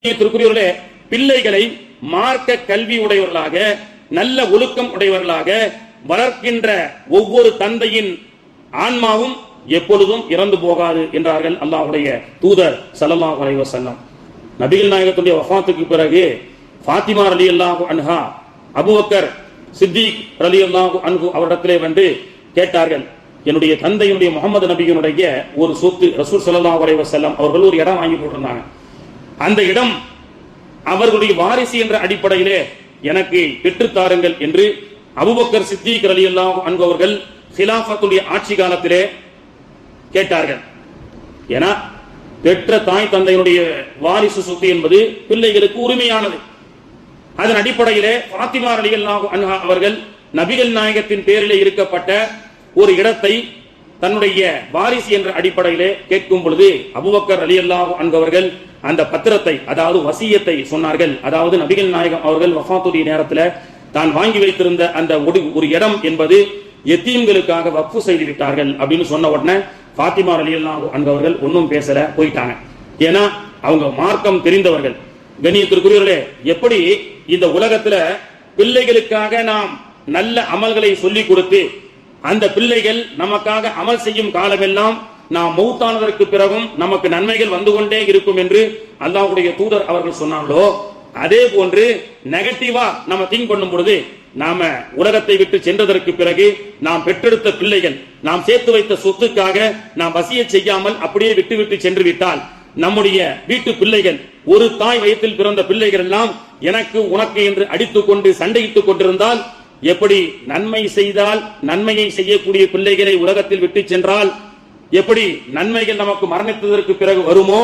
திருக்குறளே பிள்ளைகளை மார்க்க கல்வி உடையவர்களாக நல்ல ஒழுக்கம் உடையவர்களாக வளர்க்கின்ற ஒவ்வொரு தந்தையின் ஆன்மாவும் எப்பொழுதும் இறந்து போகாது என்றார்கள் அல்லாஹ்வுடைய தூதர் ஸல்லல்லாஹு அலைஹி வஸல்லம். நபிகள் நாயகத்துடைய வஃபாத்துக்கு பிறகு ஃபாத்திமா ரலியல்லாஹு அன்ஹா அபூபக்கர் சித்திக் ரலியல்லாஹு அன்ஹு அவரிடத்திலே வந்து கேட்டார்கள், என்னுடைய தந்தையுடைய முகமது நபியினுடைய ஒரு சொத்து ரசூல் ஸல்லல்லாஹு அலைஹி வஸல்லம் அவர்கள் ஒரு இடம் வாங்கி போட்டிருந்தாங்க. அந்த இடம் அவர்களுடைய வாரிசு என்ற அடிப்படையிலே எனக்கு பெற்றுத்தாருங்கள் என்று அபூபக்கர் சித்திக் ரலியல்லாஹு அன்ஹு அவர்கள் கிலாஃபத்துடைய ஆட்சி காலத்திலே கேட்டார்கள். ஏன்னா பெற்ற தாய் தந்தையினுடைய வாரிசு சொத்து என்பது பிள்ளைகளுக்கு உரிமையானது. அதன் அடிப்படையிலே ஃபாத்திமா ரலியல்லாஹு அன்ஹா அவர்கள் நபிகள் நாயகத்தின் பேரிலே இருக்கப்பட்ட ஒரு இடத்தை தன்னுடைய வாரிசு என்ற அடிப்படையிலே கேட்கும் பொழுது அபூபக்கர் ரலியல்லாஹு அன்ஹு அவர்கள் அந்த பத்திரத்தை, அதாவது வசியத்தை சொன்னார்கள். அதாவது நபிகள் நாயகம் அவர்கள் வஃபாத்துடைய நேரத்தில் தான் வாங்கி வைத்திருந்த அந்த ஒரு இடம் என்பது யத்தீம்களுக்காக வக்ஃபு செய்து விட்டார்கள் அப்படின்னு சொன்ன உடனே ஃபாத்திமா ரலியல்லாஹு அன்ஹா அவர்கள் ஒன்னும் பேசல, போயிட்டாங்க. ஏன்னா அவங்க மார்க்கம் தெரிந்தவர்கள். கண்ணியத்திற்குரியவர்களே, எப்படி இந்த உலகத்துல பிள்ளைகளுக்காக நாம் நல்ல அமல்களை சொல்லிக் கொடுத்து அந்த பிள்ளைகள் நமக்காக அமல் செய்யும் காலமெல்லாம் நாம் மௌத்தானதற்கு பிறகும் நமக்கு நன்மைகள் வந்து கொண்டே இருக்கும் என்று அல்லாஹ்வுடைய தூதர் அவர்கள் சொன்னாங்களோ, அதே போன்று நெகட்டிவா நம்ம திங்க் பண்ணும் பொழுது நாம உலகத்தை விட்டு சென்றதற்கு பிறகு நாம் பெற்றெடுத்த பிள்ளைகள் நாம் சேர்த்து வைத்த சொத்துக்காக நாம் வசிய செய்யாமல் அப்படியே விட்டு விட்டு சென்று விட்டால் நம்முடைய வீட்டு பிள்ளைகள், ஒரு தாய் வயிற்றில் பிறந்த பிள்ளைகள் எல்லாம் எனக்கு உனக்கு என்று அடித்துக் கொண்டு சண்டையிட்டுக் கொண்டிருந்தால், எப்படி நன்மை செய்தால் நன்மையை செய்யக்கூடிய பிள்ளைகளை உலகத்தில் விட்டு சென்றால் எப்படி நன்மைகள் நமக்கு மரணித்ததற்கு பிறகு வருமோ,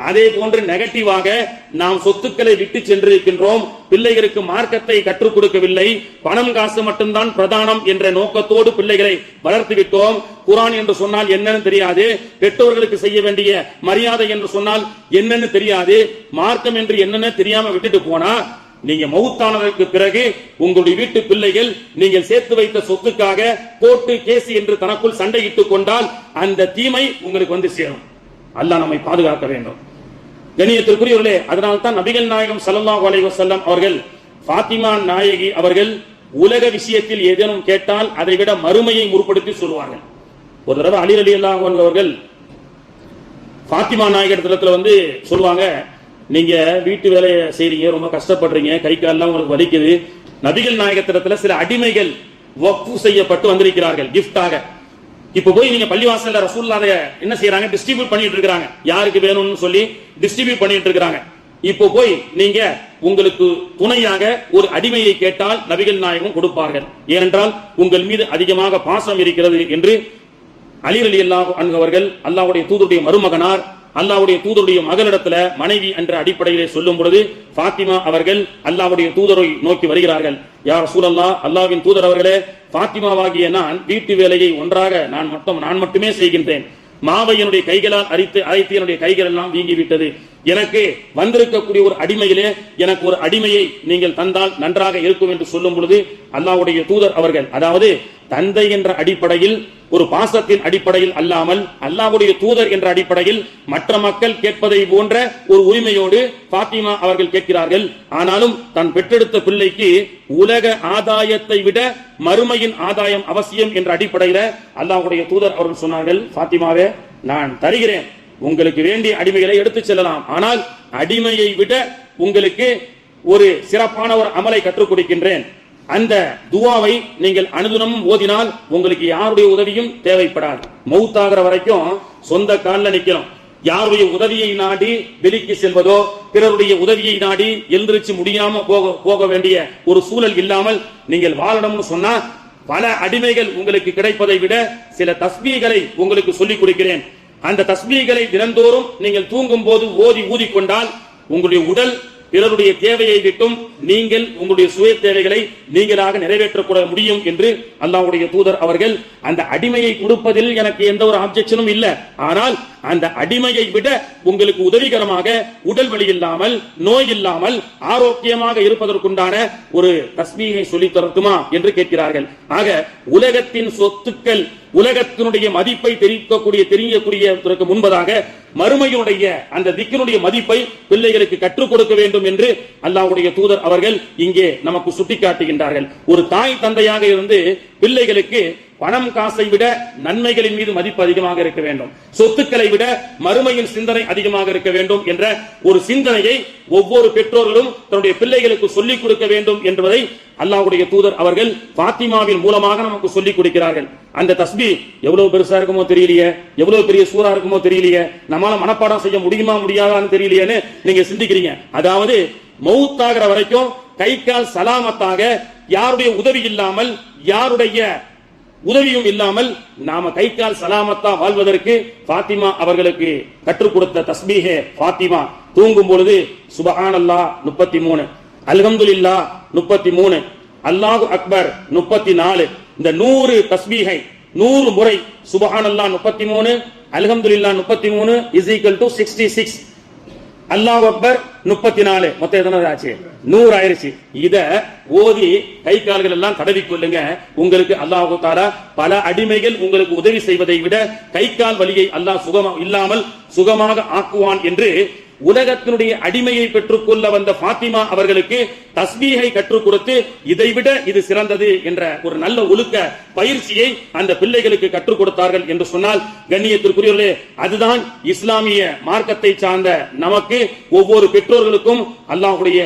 அதே போன்று நெகட்டிவாக நாம் சொத்துக்களை விட்டு சென்றிருக்கின்றோம். பிள்ளைகளுக்கு மார்க்கத்தை கற்றுக் கொடுக்கவில்லை, பணம் காசு மட்டும்தான் பிரதானம் என்ற நோக்கத்தோடு பிள்ளைகளை வளர்த்து விட்டோம். குர்ஆன் என்று சொன்னால் என்னன்னு தெரியாது, பெற்றோர்களுக்கு செய்ய வேண்டிய மரியாதை என்று சொன்னால் என்னன்னு தெரியாது, மார்க்கம் என்று என்னன்னு தெரியாம விட்டுட்டு போனா நீங்க மௌத்தானதற்கு பிறகு உங்களுடைய வீட்டு பிள்ளைகள் நீங்கள் சேர்த்து வைத்த சொத்துக்காக கோர்ட்டு கேஸ் என்று தனக்குள் சண்டையிட்டுக் கொண்டால் அந்த தீமை உங்களுக்கு வந்து சேரும். அல்லாஹ் நம்மை பாதுகாக்க வேண்டும். கண்ணியத்திற்குரியவர்களே, அதனால்தான் நபிகள் நாயகம் ஸல்லல்லாஹு அலைஹி வஸல்லம் அவர்கள் ஃபாத்திமா நாயகி அவர்கள் உலக விஷயத்தில் ஏதேனும் கேட்டால் அதை விட மறுமையை முற்படுத்தி சொல்வார்கள். ஒரு தடவை அலி ரலியல்லாஹு அன்ஹு அவர்கள் ஃபாத்திமா நாயகத்திடத்துல வந்து சொல்லுவாங்க, நீங்க வீட்டு வேலையை செய்றீங்க, ரொம்ப கஷ்டப்படுறீங்க, கை காலெல்லாம் உங்களுக்கு வலிக்குது. நபிகள் நாயகத்திடத்துல சில அடிமைகள் வக்ஃபு செய்யப்பட்டு வந்திருக்கிறார்கள் கிஃப்டாக. இப்ப போய் நீங்க பள்ளிவாசல்ல ரசூலுல்லாஹ் என்ன செய்யறாங்க, டிஸ்ட்ரிபியூட் பண்ணிட்டு இருக்காங்க, யாருக்கு வேணும்னு சொல்லி டிஸ்ட்ரிபியூட் பண்ணிட்டு இருக்காங்க. இப்போ போய் நீங்க உங்களுக்கு துணையாக ஒரு அடிமையை கேட்டால் நபிகள் நாயகம் கொடுப்பார்கள், ஏனென்றால் உங்கள் மீது அதிகமாக பாசம் இருக்கிறது என்று அலி ரலியல்லாஹு அன்ஹு அவர்கள் அல்லாஹ்வுடைய தூதருடைய மருமகனார், அல்லாஹ்வுடைய தூதருடைய மகளிடத்துல மனைவி என்ற அடிப்படையிலே சொல்லும் பொழுது ஃபாத்திமா அவர்கள் அல்லாஹ்வுடைய தூதரை நோக்கி வருகிறார்கள். யா ரசூலல்லாஹ், அல்லாஹ்வின் தூதர் அவர்களே, ஃபாத்திமாவாகிய நான் வீட்டு வேலையை ஒன்றாக நான் மட்டுமே செய்கின்றேன். மாவை என்னுடைய கைகளால் அரைத்து என்னுடைய கைகள் எல்லாம் வீங்கி விட்டது. எனக்கு வந்திருக்கக்கூடிய ஒரு அடிமையிலே எனக்கு ஒரு அடிமையை நீங்கள் தந்தால் நன்றாக இருக்கும் என்று சொல்லும் பொழுது அல்லாஹ்வுடைய தூதர் அவர்கள், அதாவது தந்தை என்ற அடிப்படையில் ஒரு பாசத்தின் அடிப்படையில் அல்லாமல் அல்லாஹ்வுடைய தூதர் என்ற அடிப்படையில் மற்ற மக்கள் கேட்பதை போன்ற ஒரு உரிமையோடு ஃபாத்திமா அவர்கள் கேட்கிறார்கள். ஆனாலும் தன் பெற்றெடுத்த பிள்ளைக்கு உலக ஆதாயத்தை விட மறுமையின் ஆதாயம் அவசியம் என்ற அடிப்படையில அல்லாஹ்வுடைய தூதர் அவர்கள் சொன்னார்கள், ஃபாத்திமாவே, நான் தருகிறேன், உங்களுக்கு வேண்டிய அடிமைகளை எடுத்து செல்லலாம், ஆனால் அடிமையை விட உங்களுக்கு ஒரு சிறப்பான ஒரு அமலை கற்றுக் கொடுக்கின்றேன். அந்த துவாவை நீங்கள் அனுதினமும் ஓதினால் உங்களுக்கு யாருடைய உதவியும் தேவைப்படாது. மௌத்தாகிற வரைக்கும் சொந்த காலில் நிக்கணும். யாருடைய உதவியை நாடி வெளிக்கு செல்வதோ பிறருடைய உதவியை நாடி எழுந்திருச்சு முடியாம போக வேண்டிய ஒரு சூழல் இல்லாமல் நீங்கள் வாழணும்னு சொன்னா பல அடிமைகள் உங்களுக்கு கிடைப்பதை விட சில தஸ்பீகளை உங்களுக்கு சொல்லிக் கொடுக்கிறேன். அந்த தஸ்பீகளை தினந்தோறும் நீங்கள் தூங்கும் போது ஓதி ஊதிக்கொண்டால் உங்களுடைய உடல் பிறருடைய தேவையை விட்டும் நீங்கள் உங்களுடைய சுய தேவைகளை நீங்களாக நிறைவேற்றக்கூட முடியும் என்று அல்லாஹ்வுடைய தூதர் அவர்கள் அந்த அடிமையை கொடுப்பதில் எனக்கு எந்த ஒரு ஆப்ஜெக்ஷனும் இல்லை. ஆனால் அந்த அடிமையை விட உங்களுக்கு உதவிகரமாக உடல் வலி இல்லாமல் நோய் இல்லாமல் ஆரோக்கியமாக இருப்பதற்குண்டான ஒரு தஸ்பீஹை சொல்லித் தரட்டுமா என்று கேட்கிறார்கள். ஆக உலகத்தின் சொத்துக்கள் உலகத்தினுடைய மதிப்பை தெரியக்கூடியதற்கு முன்பதாக மறுமையினுடைய அந்த திக்கினுடைய மதிப்பை பிள்ளைகளுக்கு கற்றுக் கொடுக்க வேண்டும் என்று அல்லாஹ்வுடைய தூதர் அவர்கள் இங்கே நமக்கு சுட்டிக்காட்டுகின்றார்கள். ஒரு தாய் தந்தையாக இருந்து பிள்ளைகளுக்கு பணம் காசை விட நன்மைகளின் மீது மதிப்பு அதிகமாக இருக்க வேண்டும், சொத்துக்களை விட மறுமையின் சிந்தனை அதிகமாக இருக்க வேண்டும் என்ற ஒரு சிந்தனையை ஒவ்வொரு பெற்றோர்களும் தன்னுடைய பிள்ளைகளுக்கு சொல்லிக் கொடுக்க வேண்டும் என்பதை அல்லாஹ்வுடைய தூதர் அவர்கள் பாத்திமாவின் மூலமாக நமக்கு சொல்லிக் கொடுக்கிறார்கள். அந்த தஸ்பீ எவ்வளவு பெருசா இருக்குமோ தெரியலையே, எவ்வளவு பெரிய சூறா இருக்குமோ தெரியலையே, நம்மால மனப்பாடம் செய்ய முடியுமா முடியாதான்னு தெரியலையேன்னு நீங்க சிந்திக்கிறீங்க. அதாவது மௌத்தாகிற வரைக்கும் கை கால் சலாமத்தாக யாருடைய உதவி இல்லாமல் யாருடைய உதவியும் இல்லாமல் நாம கை கால் சலாமத்தா வாழ்வதற்கு பாத்திமா அவர்களுக்கு கற்றுக் கொடுத்த தஸ்பீஹே பாத்திமா. தூங்கும் பொழுது சுபஹானல்லாஹ் 33, அல்ஹம்துலில்லாஹ் 33, அல்லாஹு அக்பர் 34. இந்த 100 தஸ்பீஹை 100 முறை சுபஹானல்லாஹ் 33, அல்ஹம்துலில்லாஹ் 33 இஸ் ஈக்குவல் டு 66. அல்லாஹ் அக்பர் 34, மொத்தம் எத்தனை ஆச்சு? 100 ஆயிருச்சு. இத ஓதி கை கால்கள் எல்லாம் தடவி கொள்ளுங்க. உங்களுக்கு அல்லாஹ் தஆலா பல அடிமைகள் உங்களுக்கு உதவி செய்வதை விட கை கால் வலியை அல்லாஹ் இல்லாமல் சுகமாக ஆக்குவான் என்று உலகத்தினுடைய அடிமையை பெற்றுக் கொள்ள வந்த பாத்திமா அவர்களுக்கு தஸ்பீஹை கற்றுக் கொடுத்து இதைவிட இது சிறந்தது என்ற ஒரு நல்ல ஒழுக்க பயிற்சியை அந்த பிள்ளைகளுக்கு கற்றுக் கொடுத்தார்கள் என்று சொன்னால் கண்ணியத்திற்குரியவர்களே, அதுதான் இஸ்லாமிய மார்க்கத்தை சார்ந்த நமக்கு ஒவ்வொரு பெற்றோர்களுக்கும் அல்லாஹ்வுடைய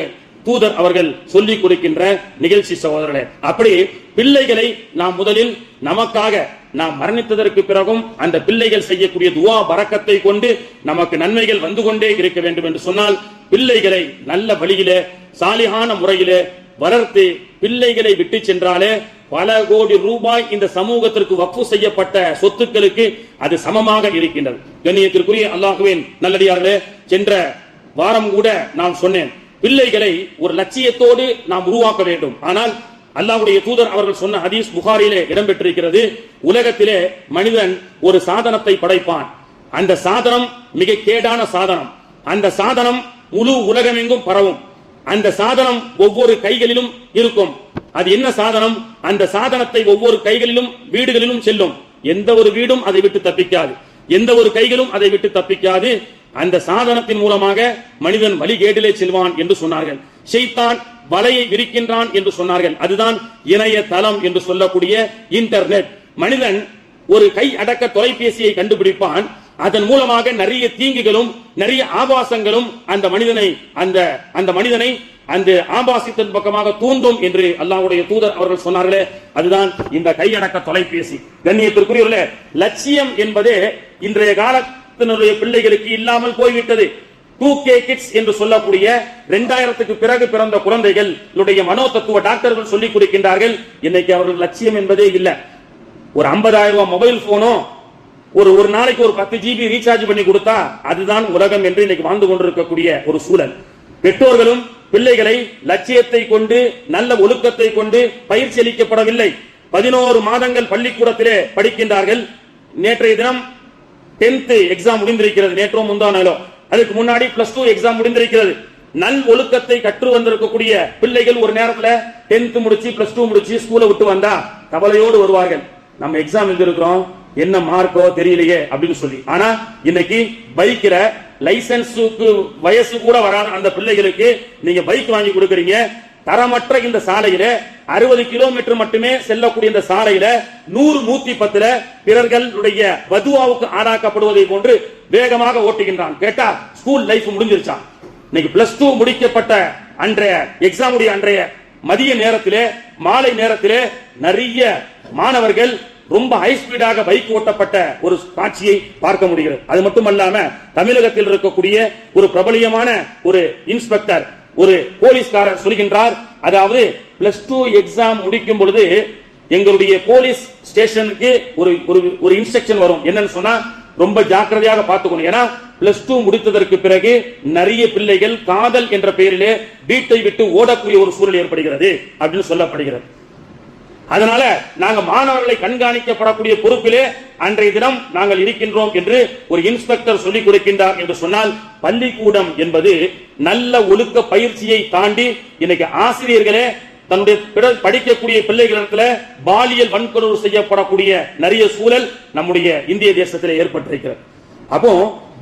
தூதர் அவர்கள் சொல்லிக் கொடுக்கின்ற நிகழ்ச்சி சகோதரர்களே. அப்படி பிள்ளைகளை நாம் முதலில் நமக்காக நாம் மரணித்ததற்கு பிறகும் அந்த பிள்ளைகள் செய்யக்கூடிய துவா பரக்கத்தை கொண்டு நமக்கு நன்மைகள் வந்து கொண்டே இருக்க வேண்டும் என்று சொன்னால் பிள்ளைகளை நல்ல வழியிலே சாலிஹான முறையிலே வளர்த்து பிள்ளைகளை விட்டு சென்றாலே பல கோடி ரூபாய் இந்த சமூகத்திற்கு வக்ஃபு செய்யப்பட்ட சொத்துக்களுக்கு அது சமமாக இருக்கின்றது. கண்ணியத்திற்குரிய அல்லாஹ்வின் நல்லடியார்களே, சென்ற வாரம் கூட நான் சொன்னேன், பிள்ளைகளை ஒரு லட்சியத்தோடு நாம் உருவாக்க வேண்டும். ஆனால் அல்லாஹ்வுடைய தூதர் அவர்கள் சொன்ன ஹதீஸ் புகாரிலே இடம்பெற்றிருக்கிறது. உலகத்திலே மனிதன் ஒரு சாதனத்தை படைப்பான். அந்த சாதனம் மிக கேடான சாதனம். அந்த சாதனம் முழு உலகமெங்கும் பரவும். அந்த சாதனம் ஒவ்வொரு கைகளிலும் இருக்கும். அது என்ன சாதனம்? அந்த சாதனத்தை ஒவ்வொரு கைகளிலும் வீடுகளிலும் செல்லும். எந்த ஒரு வீடும் அதை விட்டு தப்பிக்காது, எந்த ஒரு கைகளும் அதை விட்டு தப்பிக்காது. அந்த சாதனத்தின் மூலமாக மனிதன் வழிகேட்டிலே செல்வான் என்று சொன்னார்கள். ஷைத்தான் வலையை விரிக்கின்றான் என்று சொன்னார்கள். அதுதான் இணைய தளம் என்று சொல்லக்கூடிய இன்டர்நெட். மனிதன் ஒரு கை அடக்க தொலைபேசியை கண்டுபிடிப்பான். அதன் மூலமாக நிறைய தீங்குகளும் நிறைய ஆபாசங்களும் அந்த மனிதனை அந்த ஆபாசத்தின் பக்கமாக தூண்டும் என்று அல்லாஹ்வுடைய தூதர் அவர்கள் சொன்னார்களே, அதுதான் இந்த கையடக்க தொலைபேசி. கண்ணியத்திற்குரியவர்களே, லட்சியம் என்பதே இன்றைய காலத்தினுடைய பிள்ளைகளுக்கு இல்லாமல் போய்விட்டது. 2K கிட்ஸ் என்று சொல்லக்கூடிய 2000க்கு பிறகு பிறந்த குழந்தைகளுடைய மனோதத்துவ டாக்டர்கள் சொல்லிக் கொடுக்கின்றார்கள், இன்னைக்கு அவர்கள் லட்சியம் என்பதே இல்லை. ஒரு 50,000 ரூபாய் மொபைல் போனோ ஒரு நாளைக்கு ஒரு 10 GB ரீசார்ஜ் பண்ணி கொடுத்தா அதுதான் உலகம் என்று இன்னைக்கு வாழ்ந்து கொண்டிருக்கக்கூடிய ஒரு சூழல். பெற்றோர்களும் பிள்ளைகளை லட்சியத்தை கொண்டு நல்ல ஒழுக்கத்தை கொண்டு பயிற்சி அளிக்கப்படவில்லை. 11 மாதங்கள் பள்ளிக்கூடத்திலே படிக்கின்றார்கள். நேற்றைய தினம் 10th எக்ஸாம் முடிந்திருக்கிறது. நேற்றோ முந்தானாலோ அதுக்கு முன்னாடி +2 எக்ஸாம் முடிந்திருக்கிறது. நல் ஒழுக்கத்தை கற்று வந்திருக்கக்கூடிய பிள்ளைகள் ஒரு நேரத்தில் 10th முடிச்சு +2 முடிச்சு ஸ்கூலை விட்டு வந்தா கவலையோடு வருவார்கள். நம்ம எக்ஸாம் எழுதிருக்கிறோம், என்ன மார்க்கோ தெரியலையே அப்படின்னு சொல்லி. ஆனா இன்னைக்கு பைக்ல லைசன்ஸுக்கு வயசு கூட வராத அந்த பிள்ளைகளுக்கு நீங்க பைக் வாங்கி கொடுக்கறீங்க. தரமற்ற இந்த சாலையில 60 கிலோமீட்டர் மட்டுமே செல்லக்கூடிய இந்த சாலையில 100-110 பிறர்களுடைய வதுவாவுக்கு ஆளாக்கப்படுவதை போன்று வேகமாக ஓட்டுகின்றான். கேட்டா ஸ்கூல் லைஃப் முடிஞ்சிருச்சான். இன்னைக்கு +2 முடிக்கப்பட்ட அன்றைய எக்ஸாமுடைய அன்றைய மதிய நேரத்திலே மாலை நேரத்திலே நிறைய மாணவர்கள் ரொம்ப ஹை ஸ்பீடாக பைக் ஓட்டப்பட்ட ஒரு காட்சியை பார்க்க முடிகிறது. அது மட்டுமல்லாம தமிழகத்தில் இருக்கக்கூடிய ஒரு பிரபலியமான ஒரு இன்ஸ்பெக்டர், ஒரு போலீஸ்காரர் சொல்கின்றார், அதாவது +2 எக்ஸாம் முடிக்கும் பொழுது எங்களுடைய போலீஸ் ஸ்டேஷனுக்கு ஒரு இன்ஸ்ட்ரக்ஷன் வரும். என்னன்னு சொன்னா, ரொம்ப ஜாக்கிரதையாக பார்த்துக்கணும். ஏன்னா +2 முடித்ததற்கு பிறகு நிறைய பிள்ளைகள் காதல் என்ற பெயரிலே வீட்டை விட்டு ஓடக்கூடிய ஒரு சூழல் ஏற்படுகிறது அப்படின்னு சொல்லப்படுகிறது. அதனால நாங்க மாணவர்களை கண்காணிக்கப்படக்கூடிய பொறுப்பிலே அன்றைய தினம் நாங்கள் இருக்கின்றோம் என்று ஒரு இன்ஸ்பெக்டர் சொல்லிக் கொடுக்கின்றார் என்று சொன்னால், பள்ளிக்கூடம் என்பது நல்ல ஒழுக்க பயிற்சியை தாண்டி இன்னைக்கு ஆசிரியர்களே தன்னுடைய படிக்கக்கூடிய பிள்ளைகளிடத்துல பாலியல் வன்கொடுமை செய்யப்படக்கூடிய நிறைய சூழல் நம்முடைய இந்திய தேசத்தில் ஏற்பட்டிருக்கிறது. அப்போ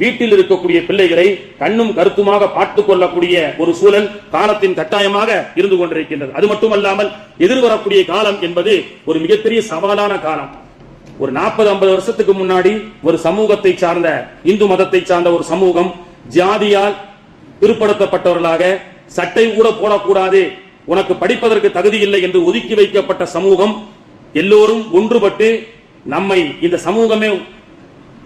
வீட்டில் இருக்கக்கூடிய பிள்ளைகளை கண்ணும் கருத்துமாக பார்த்துக் கொள்ளக்கூடிய ஒரு சூழல் காலத்தின் கட்டாயமாக இருந்து கொண்டிருக்கின்றது. அது மட்டுமல்லாமல் எதிர்வரக்கூடிய காலம் என்பது ஒரு மிகப்பெரிய சவாலான காலம். ஒரு 40-50 வருஷத்துக்கு முன்னாடி ஒரு சமூகத்தை சார்ந்த இந்து மதத்தை சார்ந்த ஒரு சமூகம் ஜாதியால் பிற்படுத்தப்பட்டவர்களாக சட்டை கூட போடக்கூடாது, உனக்கு படிப்பதற்கு தகுதி இல்லை என்று ஒதுக்கி வைக்கப்பட்ட சமூகம் எல்லோரும் ஒன்றுபட்டு நம்மை இந்த சமூகமே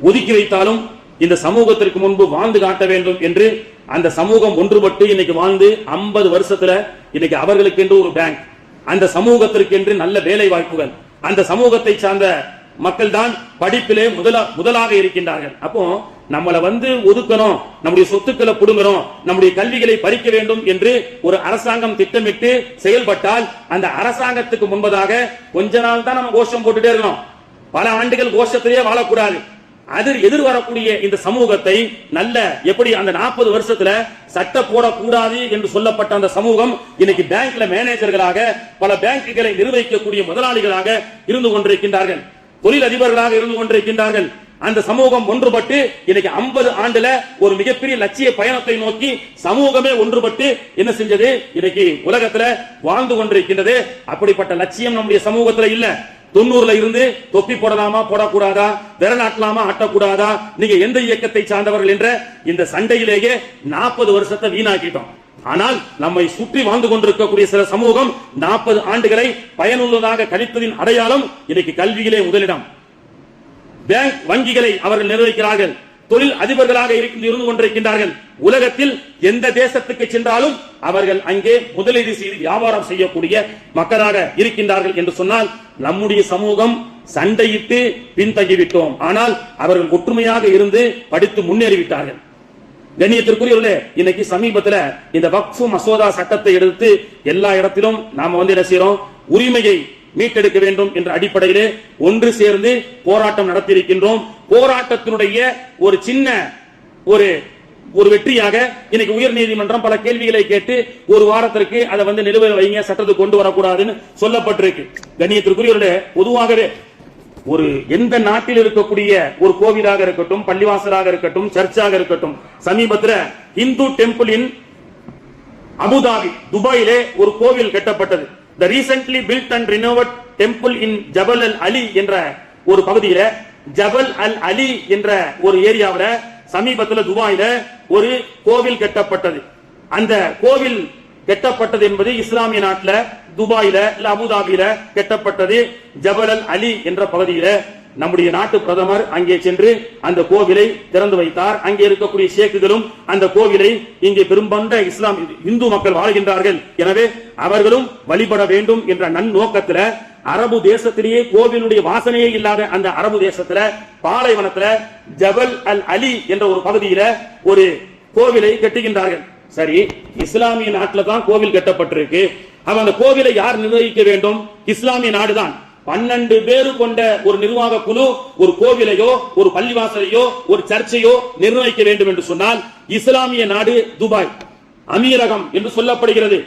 ஒதுக்கி வைத்தாலும் இந்த சமூகத்திற்கு முன்பு வாழ்ந்து காட்ட வேண்டும் என்று அந்த சமூகம் ஒன்றுபட்டு இன்னைக்கு வாழ்ந்து 50 வருஷத்துல இன்னைக்கு அவர்களுக்கு என்று ஒரு பேங்க், அந்த சமூகத்திற்கு என்று நல்ல வேலை வாய்ப்புகள், அந்த சமூகத்தை சார்ந்த மக்கள் தான் படிப்பிலே முதலாக இருக்கின்றார்கள். அப்போ நம்மளை ஒதுக்கணும், நம்முடைய சொத்துக்களை புடுங்கணும், நம்முடைய கல்விகளை பறிக்க வேண்டும் என்று ஒரு அரசாங்கம் திட்டமிட்டு செயல்பட்டால் அந்த அரசாங்கத்துக்கு முன்பதாக கொஞ்ச நாள் தான் நம்ம கோஷம் போட்டுட்டே இருக்கணும், பல ஆண்டுகள் கோஷத்திலேயே வாழக்கூடாது. அது எதிர்வரக்கூடிய இந்த சமூகத்தை நல்ல எப்படி அந்த 40 வருஷத்துல சட்ட போடக்கூடாது என்று சொல்லப்பட்ட அந்த சமூகம் இன்னைக்கு பேங்க்ல மேனேஜர்களாக பல பேங்குகளை நிர்வகிக்கக்கூடிய முதலாளிகளாக இருந்து கொண்டிருக்கின்றார்கள், தொழில் அதிபர்களாக இருந்து கொண்டிருக்கின்றார்கள். அந்த சமூகம் ஒன்றுபட்டு இன்னைக்கு 50 ஆண்டுல ஒரு மிகப்பெரிய லட்சிய பயணத்தை நோக்கி சமூகமே ஒன்றுபட்டு என்ன செஞ்சது, இன்னைக்கு உலகத்துல வாழ்ந்து கொண்டிருக்கின்றது. அப்படிப்பட்ட லட்சியம் நம்முடைய சமூகத்துல இல்ல. 90ல இருந்து தொப்பி போடலாமா போடக்கூடாதா, விரலாட்டலாமா ஆட்டக்கூடாதா, நீங்க எந்த இயக்கத்தை சார்ந்தவர்கள் என்ற இந்த சண்டையிலேயே 40 வருஷத்தை வீணாக்கிட்டோம். ஆனால் நம்மை சுற்றி வாழ்ந்து கொண்டிருக்கக்கூடிய சில சமூகம் 40 ஆண்டுகளை பயனுள்ளதாக கழிப்பதின் அடையாளம் இன்னைக்கு கல்வியிலே முதலிடம். பேங்க் வங்கிகளை அவர்கள் நிர்வகிக்கிறார்கள், தொழில் அதிபர்களாக இருந்து கொண்டிருக்கின்றார்கள். உலகத்தில் எந்த தேசத்துக்கு சென்றாலும் அவர்கள் அங்கே முதலீடு செய்து வியாபாரம் செய்யக்கூடிய மக்களாக இருக்கின்றார்கள் என்று சொன்னால் நம்முடைய சமூகம் சண்டையிட்டு பின்தங்கிவிட்டோம். ஆனால் அவர்கள் ஒற்றுமையாக இருந்து படித்து முன்னேறிவிட்டார்கள். கண்ணியத்திற்குரியவர்களே, இன்னைக்கு சமீபத்தில் இந்த வக்ஃப் மசோதா சட்டத்தை எடுத்து எல்லா இடத்திலும் நாம என்ன செய்யறோம், உரிமையை மீட்டெடுக்க வேண்டும் என்ற அடிப்படையிலே ஒன்று சேர்ந்து போராட்டம் நடத்தியிருக்கின்றோம். போராட்டத்தினுடைய ஒரு சின்ன ஒரு வெற்றியாக இன்னைக்கு உயர் நீதிமன்றம் பல கேள்விகளை கேட்டு ஒரு வாரத்திற்கு அதை நிலுவையில் வைங்க, சட்டத்துக்கு கொண்டு வரக்கூடாதுன்னு சொல்லப்பட்டிருக்கு. கண்ணியத்திற்குரியவர்களே, பொதுவாகவே ஒரு எந்த நாட்டில் இருக்கக்கூடிய ஒரு கோவிலாக இருக்கட்டும், பள்ளிவாசலாக இருக்கட்டும், சர்ச்சாக இருக்கட்டும், சமீபத்தில் இந்து டெம்பிள் இன் அபுதாபி துபாயிலே ஒரு கோவில் கட்டப்பட்டது. The recently built and renovated temple in Jabal al-Ali என்ற ஒரு பகுதியில, ஜபல் அல் அலி என்ற ஒரு ஏரியாவில் சமீபத்தில் துபாயில ஒரு கோவில் கட்டப்பட்டது. அந்த கோவில் கட்டப்பட்டது என்பது இஸ்லாமிய நாட்டில் துபாயில இல்ல அபுதாபியில கட்டப்பட்டது. ஜபல் அல் அலி என்ற பகுதியில நம்முடைய நாட்டு பிரதமர் அங்கே சென்று அந்த கோவிலை திறந்து வைத்தார். அங்கே இருக்கக்கூடிய ஷேக்குகளும் அந்த கோவிலை இங்கே பெரும்பான்மை இந்து மக்கள் வாழ்கின்றார்கள், எனவே அவர்களும் வழிபட வேண்டும் என்ற நன்னோக்கத்தில் அரபு தேசத்திலேயே கோவிலுடைய வாசனையே இல்லாத அந்த அரபு தேசத்துல பாலைவனத்துல ஜபல் அல் அலி என்ற ஒரு பகுதியில ஒரு கோவிலை கட்டுகின்றார்கள். சரி, இஸ்லாமிய நாட்டில் தான் கோவில் கட்டப்பட்டிருக்கு. அந்த கோவிலை யார் நிர்வகிக்க வேண்டும்? இஸ்லாமிய நாடுதான். 12 பேர் கொண்ட ஒரு நிர்வாக குழு ஒரு கோவிலையோ ஒரு பள்ளிவாசலையோ ஒரு சர்ச்சையோ நிர்வகிக்க வேண்டும் என்று சொன்னால் இஸ்லாமிய நாடு துபாய் அமீரகம் என்று சொல்லப்படுகிறது.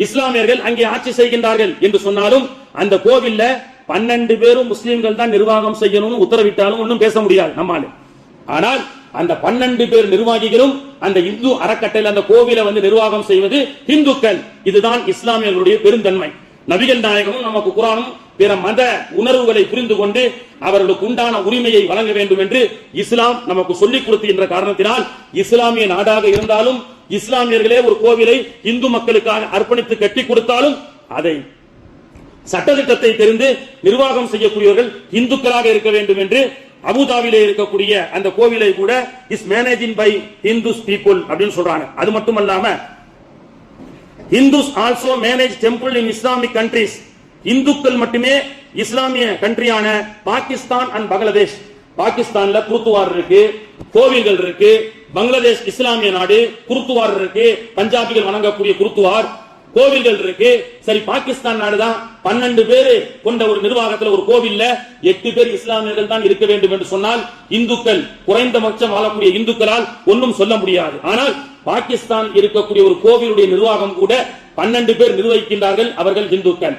இஸ்லாமியர்கள் அங்கே ஆட்சி செய்கின்றார்கள் என்று சொன்னாலும் அந்த கோவில்ல 12 பேரும் முஸ்லிம்கள் தான் நிர்வாகம் செய்யணும்னு உத்தரவிட்டாலும் ஒன்றும் பேச முடியாது நம்மால. ஆனால் அந்த 12 பேர் நிர்வாகிகளும் அந்த இந்து அறக்கட்டையில் அந்த கோவிலை நிர்வாகம் செய்வது இந்துக்கள். இதுதான் இஸ்லாமியர்களுடைய பெருந்தன்மை. நபிகள் நாயகமும் நமக்கு குர்ஆனும் பிற மத உணர்வுகளை புரிந்து கொண்டு அவர்களுக்கு உண்டான உரிமையை வழங்க வேண்டும் என்று இஸ்லாம் நமக்கு சொல்லிக் கொடுத்து என்ற காரணத்தினால் இஸ்லாமிய நாடாக இருந்தாலும் இஸ்லாமியர்களே ஒரு கோவிலை இந்து மக்களுக்காக அர்ப்பணித்து கட்டி கொடுத்தாலும் அதை சட்டத்திட்டத்தை தெரிந்து நிர்வாகம் செய்யக்கூடியவர்கள் இந்துக்களாக இருக்க வேண்டும் என்று அபுதாபியிலே இருக்கக்கூடிய அந்த கோவிலை கூட is managing by Hindus people அப்படின்னு சொல்றாங்க. அது மட்டுமல்லாம Hindus also manage temple in Islamic countries. இந்துக்கள் மட்டுமே இஸ்லாமிய கண்ட்ரியான பாகிஸ்தான் அண்ட் பங்களாதேஷ், பாகிஸ்தான்ல குருத்துவார் இருக்கு, கோவில்கள் இருக்கு. பங்களாதேஷ் இஸ்லாமிய நாடு, குருத்துவார் இருக்கு, பஞ்சாபிகள் வணங்கக்கூடிய குருத்துவார், கோவில்கள் இருக்கு. சரி, பாகிஸ்தான் நாடுதான் 12 பேரு கொண்ட ஒரு நிர்வாகத்தில் ஒரு கோவில்ல 8 பேர் இஸ்லாமியர்கள் தான் இருக்க வேண்டும் என்று சொன்னால் இந்துக்கள், குறைந்தபட்சம் வாழக்கூடிய இந்துக்களால் ஒன்றும் சொல்ல முடியாது. ஆனால் பாகிஸ்தான் இருக்கக்கூடிய ஒரு கோவிலுடைய நிர்வாகம் கூட 12 பேர் நிர்வகிக்கின்றார்கள், அவர்கள் இந்துக்கள்.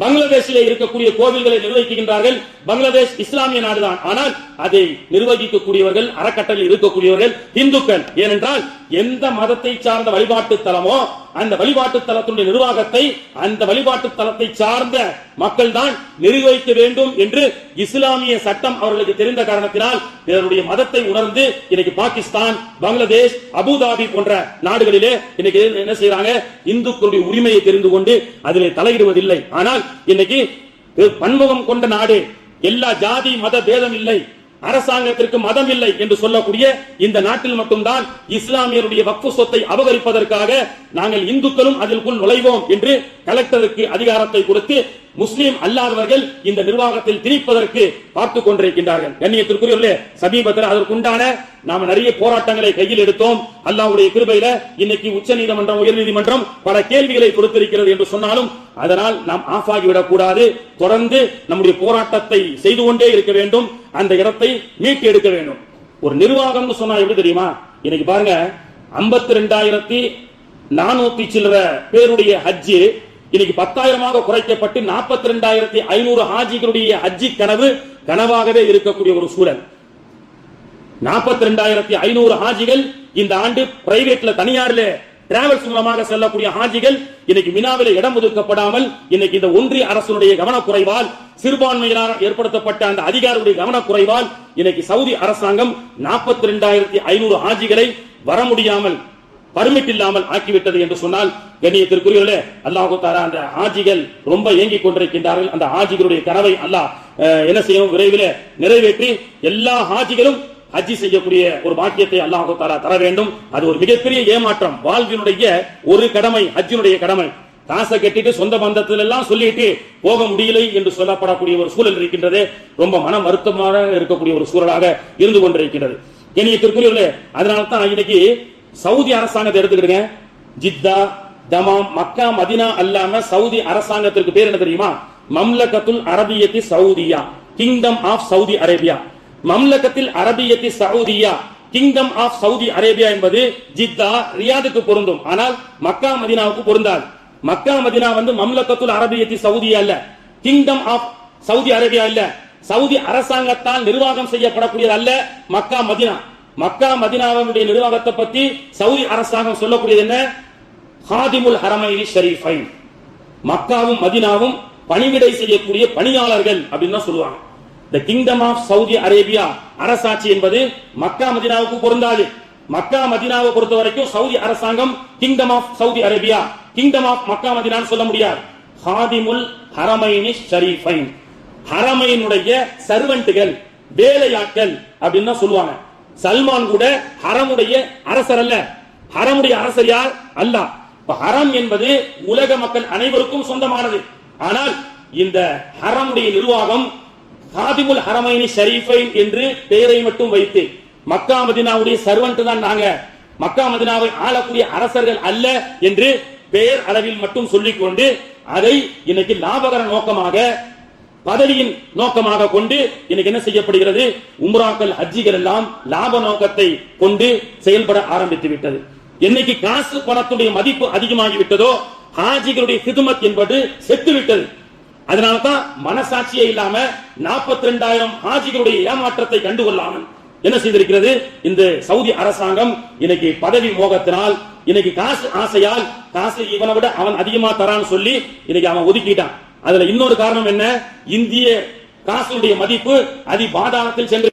பங்களாதேஷிலே இருக்கக்கூடிய கோவில்களை நிர்வகிக்கின்றார்கள், பங்களாதேஷ் இஸ்லாமிய நாடுதான். ஆனால் அதை நிர்வகிக்கக்கூடியவர்கள், அறக்கட்டளையில் இருக்கக்கூடியவர்கள் இந்துக்கள். ஏனென்றால் எந்த மதத்தை சார்ந்த வழிபாட்டு தலமோ அந்த வழிபாட்டு தலத்தினுடைய நிர்வாகத்தை அந்த வழிபாட்டு தலத்தை சார்ந்த மக்கள் தான் நிர்வகிக்க வேண்டும் என்று இஸ்லாமிய சட்டம் அவர்களுக்கு தெரிந்த காரணத்தினால் இதனுடைய மதத்தை உணர்ந்து இன்னைக்கு பாகிஸ்தான், பங்களாதேஷ், அபுதாபி போன்ற நாடுகளிலே இன்னைக்கு என்ன செய்யறாங்க, இந்துக்களுடைய உரிமையை தெரிந்து கொண்டு அதிலே தலையிடுவதில்லை. ஆனால் இன்னைக்கு பன்முகம் கொண்ட நாடு, எல்லா ஜாதி மத பேதம் இல்லை, அரசாங்கத்திற்கு மதம் இல்லை என்று சொல்லக்கூடிய இந்த நாட்டில் மட்டும்தான் இஸ்லாமியருடைய வக்ஃபு சொத்தை அபகரிப்பதற்காக நாங்கள் இந்துக்களும் அதற்குள் நுழைவோம் என்று கலெக்டருக்கு அதிகாரத்தை கொடுத்து முஸ்லிம் அல்லாதவர்கள் இந்த நிர்வாகத்தில் திணிப்பதற்கு பார்த்துக் கொண்டிருக்கின்றார்கள். கண்ணியத்திற்குரியவர்களே, சமீபத்தில் அதற்குண்டான நாம் நிறைய போராட்டங்களை கையில் எடுத்தோம். அல்லாஹ்வுடைய கிருபையில இன்னைக்கு உச்சநீதிமன்றம், உயர்நீதிமன்றம் பல கேள்விகளை கொடுத்திருக்கிறது என்று சொன்னாலும் அதனால் நாம் ஆஃப் ஆகிவிடக் கூடாது. தொடர்ந்து நம்முடைய போராட்டத்தை செய்து கொண்டே இருக்க வேண்டும், அந்த இடத்தை மீட்டு எடுக்க வேண்டும். ஒரு நிர்வாகம் சொன்னா எப்படி தெரியுமா? இன்னைக்கு பாருங்க, 52,400 சில்லற பேருடைய ஹஜ்ஜி இன்னைக்கு 10,000 குறைக்கப்பட்டு 42,500 ஹாஜிகளுடைய ஹஜ்ஜி கனவு கனவாகவே இருக்கக்கூடிய ஒரு சூழல். 42,500 ஹாஜிகள் இந்த ஆண்டு பிரைவேட்ல, தனியார்ல டிராவல்ஸ் மூலமாக செல்லக்கூடிய ஹாஜிகள் இன்னைக்கு மினாவில இடம் ஒதுக்கப்படாமல் இன்னைக்கு இந்த ஒன்றிய அரசுடைய கவனக்குறைவால், சிறுபான்மையினால் ஏற்படுத்தப்பட்ட அந்த அதிகாரிகளுடைய கவனக்குறைவால் இன்னைக்கு சவுதி அரசாங்கம் 42,500 ஹாஜிகளை வர முடியாமல், பர்மிட் இல்லாமல் ஆக்கிவிட்டது என்று சொன்னால் கண்ணியத்திற்குரியவர்களே, அல்லாஹ் தஆலா அந்த ஹாஜிகள் ரொம்ப ஏங்கிக் கொண்டிருக்கின்றார்கள். அந்த ஹாஜிகளுடைய கனவை அல்லாஹ் என்ன செய்யும், விரைவில் நிறைவேற்றி எல்லா ஹாஜிகளும் ஹஜ்ஜி செய்யக்கூடிய ஒரு பாக்கியத்தை அல்லாஹ் தஆலா தர வேண்டும். அது ஒரு மிகப்பெரிய ஏமாற்றம். வாழ்வினுடைய ஒரு கடமை ஹஜ்ஜினுடைய கடமை. காசை கட்டிட்டு சொந்த பந்தத்தில் எல்லாம் சொல்லிட்டு போக முடியலை என்று சொல்லப்படக்கூடிய ஒரு சூழல் இருக்கின்றது. ரொம்ப மன வருத்தமாக இருக்கக்கூடிய ஒரு சூழலாக இருந்து கொண்டிருக்கின்றது. கண்ணியத்திற்குரியவர்களே, அதனால தான் இன்னைக்கு சவுதி அரசாங்கத்தை எடுத்துக்கிடுங்க. ஜித்தா, தமாம், மக்கா, மதினா அல்லாம சவுதி அரசாங்கத்திற்கு பேர் என்ன தெரியுமா? மம்லகத்துல் அரபியத்தி சவுதியா, கிங்டம் ஆஃப் சவுதி அரேபியா. மம்லகத்தில் அரபியத்தி சவுதியா, கிங்டம் ஆஃப் சவுதி அரேபியா என்பது ஜித்தா, ரியாதுக்கு பொருந்தும். ஆனால் மக்கா மதினாவுக்கு பொருந்தாது. மக்கா மதினா மம்லகத்துல் அரபியத்தி சவுதியா இல்ல, கிங்டம் ஆஃப் சவுதி அரேபியா இல்ல, சவுதி அரசாங்கத்தால் நிர்வாகம் செய்யப்படக்கூடியது அல்ல மக்கா மதினா. மக்கா மதினாவுடைய நிர்வாகத்தை பத்தி சவுதி அரசாங்கம் சொல்லக்கூடியது என்ன? ஹாதிமுல் ஹரமைனி ஷரீஃபைன், மக்காவும் மதினாவும் பணிவிடை செய்யக்கூடிய பணியாளர்கள் அப்படின்னு தான் சொல்லுவாங்க. The kingdom of Saudi Arabia அரசாட்சி என்பது மக்கா மதினாவுக்கு பொருந்தாது. மக்கா மதினாவை பொறுத்த வரைக்கும் சவுதி அரசாங்கம் kingdom of Saudi Arabia, kingdom of Mecca மதினான்னு சொல்ல முடியாது. ஹாதிமுல் ஹரமைனி ஷரீஃபைன், ஹரமைனுடைய சர்வெண்ட்டுகள், வேலையாட்கள் அப்படின்னு தான் சொல்லுவாங்க. சல்மான் கூட ஹரமுடைய அரசர் அல்ல. ஹரமுடைய அரசர் யார்? அல்லாஹ். ஹரம் என்பது உலக மக்கள் அனைவருக்கும் சொந்தமானது. ஆனால் இந்த ஹரமுடைய நிர்வாகம் ஹாதிமுல் ஹரமைனி ஷரீஃபைன் என்று பெயரை மட்டும் வைத்து, மக்கா மதினாவுடைய சர்வெண்ட் தான் நாங்க, மக்கா மதினாவை ஆளக்கூடிய அரசர்கள் அல்ல என்று பெயர் அளவில் மட்டும் சொல்லிக்கொண்டு அதை இன்னைக்கு லாபகர நோக்கமாக, பதவியின் நோக்கமாக கொண்டு இன்னைக்கு என்ன செய்யப்படுகிறது? உம்ராக்கள், ஹஜ்ஜிகள் எல்லாம் லாப நோக்கத்தை கொண்டு செயல்பட ஆரம்பித்து விட்டது. என்னைக்கு காசு பணத்துடைய மதிப்பு அதிகமாகி விட்டதோ ஹாஜிகளுடைய ஹிதுமத் என்பது செத்து விட்டது. அதனால்தான் மனசாட்சியே இல்லாம 42,000 ஹாஜிகளுடைய ஏமாற்றத்தை கண்டுகொள்ளாமல் என்ன செய்திருக்கிறது இந்த சவுதி அரசாங்கம்? இன்னைக்கு பதவி மோகத்தினால், இன்னைக்கு காசு ஆசையால், காசு இவனை விட அவன் அதிகமா தரான்னு சொல்லி இன்னைக்கு அவன் ஒதுக்கிட்டான். அதுல இன்னொரு காரணம் என்ன? இந்திய காசுடைய மதிப்பு அதி பாதாளத்தில் சென்று